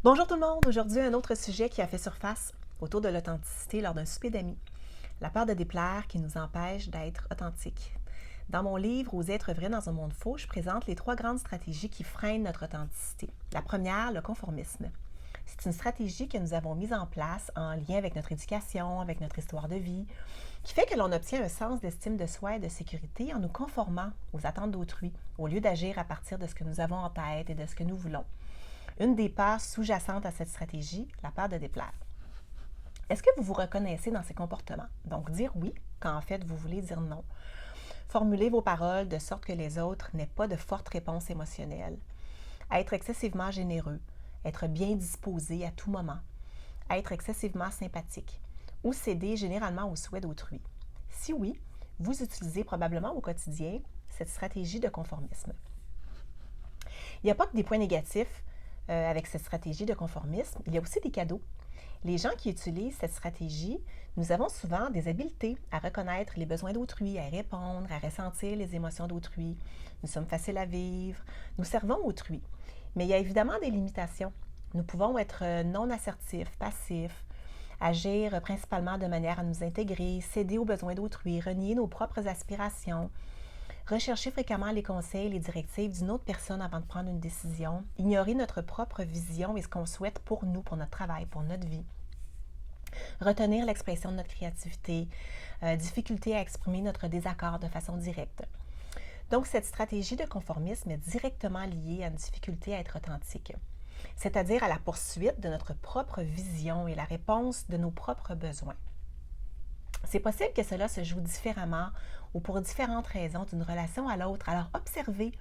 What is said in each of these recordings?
Bonjour tout le monde! Aujourd'hui, un autre sujet qui a fait surface autour de l'authenticité lors d'un souper d'amis. La peur de déplaire qui nous empêche d'être authentiques. Dans mon livre Oser être vrai dans un monde faux, je présente les 3 grandes stratégies qui freinent notre authenticité. La première, le conformisme. C'est une stratégie que nous avons mise en place en lien avec notre éducation, avec notre histoire de vie, qui fait que l'on obtient un sens d'estime de soi et de sécurité en nous conformant aux attentes d'autrui, au lieu d'agir à partir de ce que nous avons en tête et de ce que nous voulons. Une des peurs sous-jacentes à cette stratégie, la peur de déplaire. Est-ce que vous vous reconnaissez dans ces comportements? Donc, dire oui quand en fait vous voulez dire non. Formuler vos paroles de sorte que les autres n'aient pas de forte réponse émotionnelle. Être excessivement généreux. Être bien disposé à tout moment. Être excessivement sympathique. Ou céder généralement aux souhaits d'autrui. Si oui, vous utilisez probablement au quotidien cette stratégie de conformisme. Il n'y a pas que des points négatifs avec cette stratégie de conformisme, il y a aussi des cadeaux. Les gens qui utilisent cette stratégie, nous avons souvent des habiletés à reconnaître les besoins d'autrui, à répondre, à ressentir les émotions d'autrui. Nous sommes faciles à vivre, nous servons autrui. Mais il y a évidemment des limitations. Nous pouvons être non assertifs, passifs, agir principalement de manière à nous intégrer, céder aux besoins d'autrui, renier nos propres aspirations, rechercher fréquemment les conseils et les directives d'une autre personne avant de prendre une décision, ignorer notre propre vision et ce qu'on souhaite pour nous, pour notre travail, pour notre vie, retenir l'expression de notre créativité, difficulté à exprimer notre désaccord de façon directe. Donc, cette stratégie de conformisme est directement liée à une difficulté à être authentique, c'est-à-dire à la poursuite de notre propre vision et la réponse de nos propres besoins. C'est possible que cela se joue différemment ou pour différentes raisons d'une relation à l'autre. Alors, observez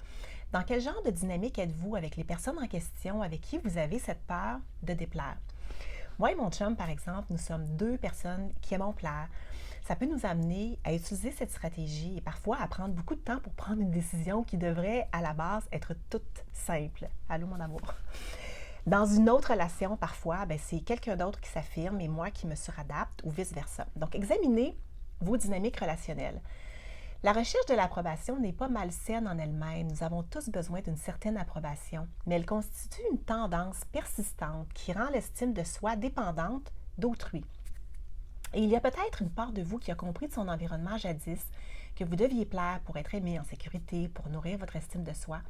dans quel genre de dynamique êtes-vous avec les personnes en question avec qui vous avez cette peur de déplaire. Moi et mon chum, par exemple, nous sommes 2 personnes qui aimons plaire. Ça peut nous amener à utiliser cette stratégie et parfois à prendre beaucoup de temps pour prendre une décision qui devrait, à la base, être toute simple. Allô, mon amour? Dans une autre relation, parfois, c'est quelqu'un d'autre qui s'affirme et moi qui me suradapte ou vice-versa. Donc, examinez vos dynamiques relationnelles. La recherche de l'approbation n'est pas malsaine en elle-même. Nous avons tous besoin d'une certaine approbation, mais elle constitue une tendance persistante qui rend l'estime de soi dépendante d'autrui. Et il y a peut-être une part de vous qui a compris de son environnement jadis que vous deviez plaire pour être aimé en sécurité, pour nourrir votre estime de soi,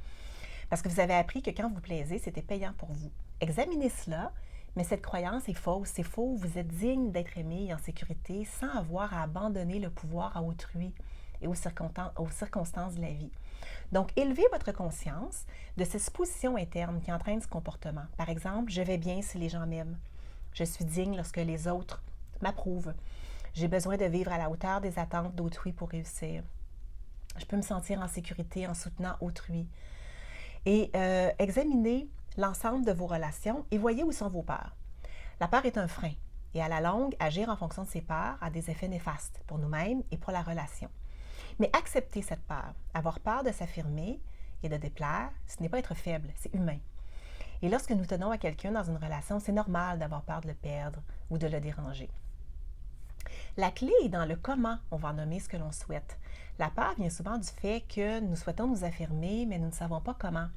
parce que vous avez appris que quand vous plaisez, c'était payant pour vous. Examinez cela, mais cette croyance est fausse. C'est faux. Vous êtes digne d'être aimé et en sécurité sans avoir à abandonner le pouvoir à autrui et aux circonstances de la vie. Donc, élevez votre conscience de ces suppositions internes qui entraînent ce comportement. Par exemple, je vais bien si les gens m'aiment. Je suis digne lorsque les autres m'approuvent. J'ai besoin de vivre à la hauteur des attentes d'autrui pour réussir. Je peux me sentir en sécurité en soutenant autrui. Et examinez l'ensemble de vos relations et voyez où sont vos peurs. La peur est un frein et à la longue, agir en fonction de ses peurs a des effets néfastes pour nous-mêmes et pour la relation. Mais accepter cette peur, avoir peur de s'affirmer et de déplaire, ce n'est pas être faible, c'est humain. Et lorsque nous tenons à quelqu'un dans une relation, c'est normal d'avoir peur de le perdre ou de le déranger. La clé est dans le comment on va nommer ce que l'on souhaite. La peur vient souvent du fait que nous souhaitons nous affirmer, mais nous ne savons pas comment.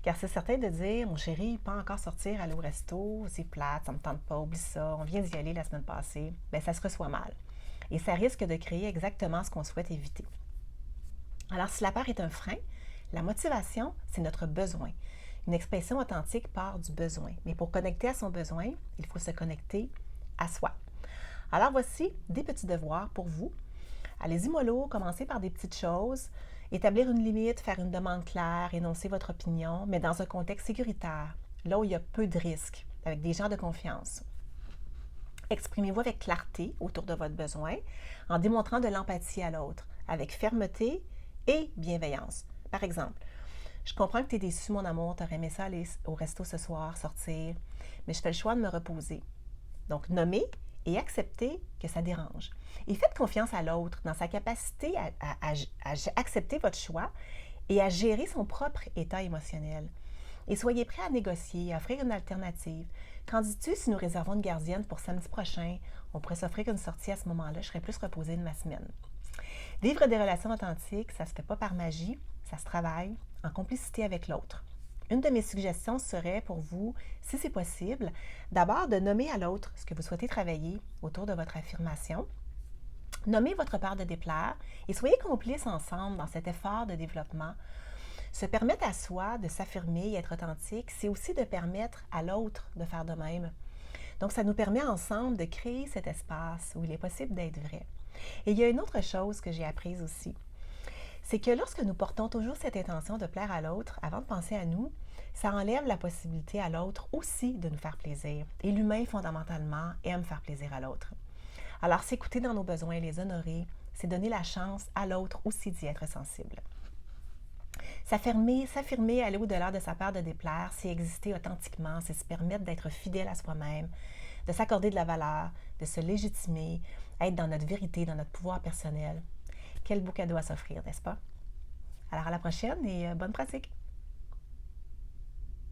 Car c'est certain de dire, mon chéri, pas encore sortir, aller au resto, c'est plate, ça me tente pas, oublie ça, on vient d'y aller la semaine passée, ça se reçoit mal. Et ça risque de créer exactement ce qu'on souhaite éviter. Alors, si la peur est un frein, la motivation, c'est notre besoin. Une expression authentique part du besoin. Mais pour connecter à son besoin, il faut se connecter à soi. Alors voici des petits devoirs pour vous. Allez-y mollo, commencez par des petites choses, établir une limite, faire une demande claire, énoncer votre opinion, mais dans un contexte sécuritaire, là où il y a peu de risques, avec des gens de confiance. Exprimez-vous avec clarté autour de votre besoin, en démontrant de l'empathie à l'autre, avec fermeté et bienveillance. Par exemple, je comprends que tu es déçu, mon amour, tu aurais aimé ça aller au resto ce soir, sortir, mais je fais le choix de me reposer. Donc, nommez et acceptez que ça dérange. Et faites confiance à l'autre dans sa capacité à accepter votre choix et à gérer son propre état émotionnel. Et soyez prêts à négocier, à offrir une alternative. Qu'en dis-tu si nous réservons une gardienne pour samedi prochain? On pourrait s'offrir une sortie à ce moment-là. Je serais plus reposée de ma semaine. Vivre des relations authentiques, ça ne se fait pas par magie, ça se travaille en complicité avec l'autre. Une de mes suggestions serait pour vous, si c'est possible, d'abord de nommer à l'autre ce que vous souhaitez travailler autour de votre affirmation. Nommez votre peur de déplaire et soyez complices ensemble dans cet effort de développement. Se permettre à soi de s'affirmer et être authentique, c'est aussi de permettre à l'autre de faire de même. Donc, ça nous permet ensemble de créer cet espace où il est possible d'être vrai. Et il y a une autre chose que j'ai apprise aussi, c'est que lorsque nous portons toujours cette intention de plaire à l'autre avant de penser à nous, ça enlève la possibilité à l'autre aussi de nous faire plaisir. Et l'humain, fondamentalement, aime faire plaisir à l'autre. Alors, s'écouter dans nos besoins et les honorer, c'est donner la chance à l'autre aussi d'y être sensible. S'affirmer, aller au-delà de sa peur de déplaire, c'est exister authentiquement, c'est se permettre d'être fidèle à soi-même, de s'accorder de la valeur, de se légitimer, être dans notre vérité, dans notre pouvoir personnel. Quel beau cadeau à s'offrir, n'est-ce pas? Alors à la prochaine et bonne pratique!